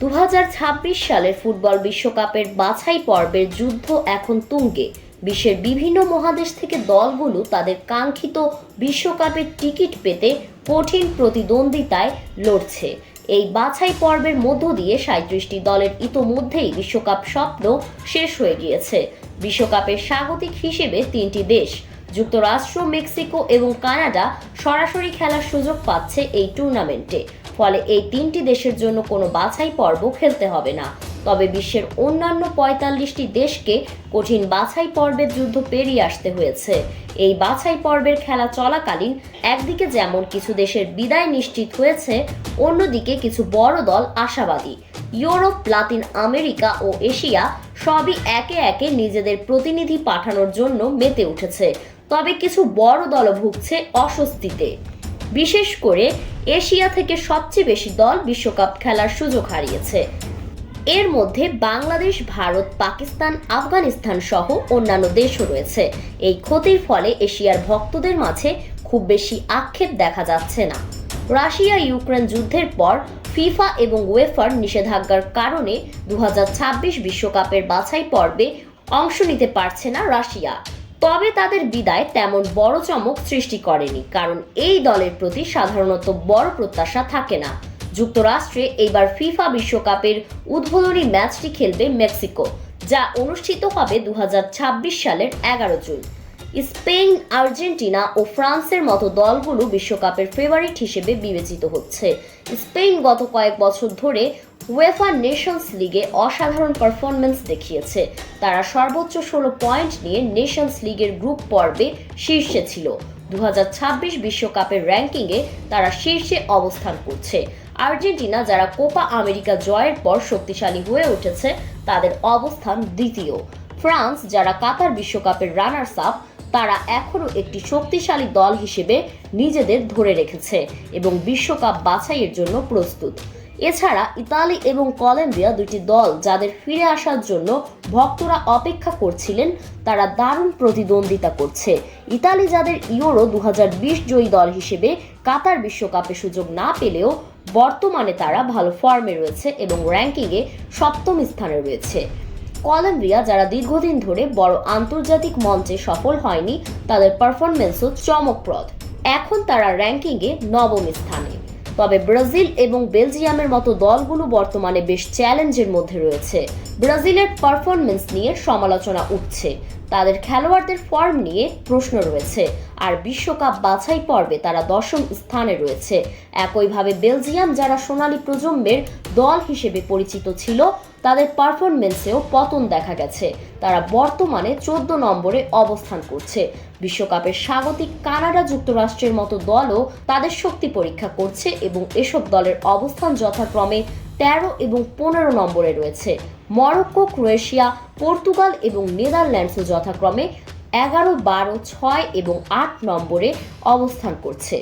2026 সালের ফুটবল বিশ্বকাপের বাছাই পর্বের যুদ্ধ এখন তুঙ্গে। বিশ্বের বিভিন্ন মহাদেশ থেকে দলগুলো তাদের কাঙ্ক্ষিত বিশ্বকাপের টিকিট পেতে কঠিন প্রতিদ্বন্দ্বিতায় লড়ছে। এই বাছাই পর্বের মধ্য দিয়ে 37টি দলের ইতোমধ্যেই বিশ্বকাপ স্বপ্ন শেষ হয়ে গিয়েছে। বিশ্বকাপের স্বাগতিক হিসেবে 3টি দেশ যুক্তরাষ্ট্র, মেক্সিকো এবং কানাডা সরাসরি খেলার সুযোগ পাচ্ছে এই টুর্নামেন্টে। ফলে এই 3টি দেশের জন্য কোনো বাছাই পর্ব খেলতে হবে না। তবে বিশ্বের অন্যান্য 45টি দেশকে কঠিন বাছাই পর্বের যুদ্ধ পেরিয়ে আসতে হয়েছে। এই বাছাই পর্বের খেলা চলাকালীন একদিকে যেমন কিছু দেশের বিদায় নিশ্চিত হয়েছে, অন্যদিকে কিছু বড় দল আশাবাদী। ইউরোপ, লাতিন আমেরিকা ও এশিয়া সবই একে একে নিজেদের প্রতিনিধি পাঠানোর জন্য মেতে উঠেছে। তবে কিছু বড় দলও ভুগছে অস্বস্তিতে। বিশেষ করে এশিয়া থেকে সবচেয়ে বেশি দল বিশ্বকাপ খেলার সুযোগ হারিয়েছে। এর মধ্যে বাংলাদেশ, ভারত, পাকিস্তান, আফগানিস্তান সহ অন্যান্য দেশও রয়েছে। এই ক্ষতির ফলে এশিয়ার ভক্তদের মাঝে খুব বেশি আক্ষেপ দেখা যাচ্ছে না। রাশিয়া ইউক্রেন যুদ্ধের পর ফিফা এবং ওয়েফার নিষেধাজ্ঞার কারণে 2026 বিশ্বকাপের বাছাই পর্বে অংশ নিতে পারছে না রাশিয়া। তবে তাদের বিদায় তেমন বড় চমক সৃষ্টি করেনি, কারণ এই দলের প্রতি সাধারণত বড় প্রত্যাশা থাকে না। যুক্তরাষ্ট্রে এইবার ফিফা বিশ্বকাপের উদ্বোধনী ম্যাচটি খেলবে মেক্সিকো, যা অনুষ্ঠিত হবে 2026 সালের 11 জুন। স্পেন, আর্জেন্টিনা ও ফ্রান্সের মতো দলগুলো বিশ্বকাপের ফেভারিট হিসেবে বিবেচিত হচ্ছে। স্পেন গত কয়েক বছর ধরে উয়েফা নেশনস লিগে অসাধারণ পারফরম্যান্স দেখিয়েছে। তারা সর্বোচ্চ 16 পয়েন্ট নিয়ে নেশনস লিগের গ্রুপ পর্বে শীর্ষে ছিল। 2026 বিশ্বকাপের র্যাঙ্কিংয়ে তারা শীর্ষে অবস্থান করছে। আর্জেন্টিনা, যারা কোপা আমেরিকা জয়ের পর শক্তিশালী হয়ে উঠেছে, তাদের অবস্থান দ্বিতীয়। ফ্রান্স, যারা কাতার বিশ্বকাপের রানার্স আপ, তারা এখনও একটি শক্তিশালী দল হিসেবে নিজেদের ধরে রেখেছে এবং বিশ্বকাপ বাছাইয়ের জন্য প্রস্তুত। এছাড়া ইতালি এবং কলম্বিয়া, দুটি দল যাদের ফিরে আসার জন্য ভক্তরা অপেক্ষা করছিলেন, তারা দারুণ প্রতিদ্বন্দ্বিতা করছে। ইতালি, যাদের ইউরো 2020 জয়ী দল হিসেবে কাতার বিশ্বকাপে সুযোগ না পেলেও বর্তমানে তারা ভালো ফর্মে রয়েছে এবং র্যাঙ্কিংয়ে 7ম স্থানে রয়েছে। কলম্বিয়া, যারা দীর্ঘদিন ধরে বড় আন্তর্জাতিক মঞ্চে সফল হয়নি, তাদের পারফরম্যান্সও চমকপ্রদ। এখন তারা র্যাঙ্কিংয়ে 9ম স্থানে। তবে ব্রাজিল এবং বেলজিয়ামের মতো দলগুলো বর্তমানে বেশ চ্যালেঞ্জের মধ্যে রয়েছে। ব্রাজিলের পারফরম্যান্স নিয়ে সমালোচনা উঠছে, তাদের খেলোয়াড়দের ফর্ম নিয়ে প্রশ্ন রয়েছে, আর বিশ্বকাপ বাছাই পর্বে তারা 10ম স্থানে রয়েছে। একইভাবে বেলজিয়াম, যারা সোনালী প্রজন্মের দল হিসেবে পরিচিত ছিল, তাদের পারফরম্যান্সেও পতন দেখা গেছে। তারা বর্তমানে 14 নম্বরে অবস্থান করছে। বিশ্বকাপের স্বাগতিক কানাডা, যুক্তরাষ্ট্রের মতো দলও তাদের শক্তি পরীক্ষা করছে এবং এসব দলের অবস্থান যথাক্রমে 13 এবং 15 নম্বরে রয়েছে। মরক্কো, ক্রোয়েশিয়া, পর্তুগাল এবং নেদারল্যান্ডসও যথাক্রমে 11, 12, 6 এবং 8 নম্বরে অবস্থান করছে।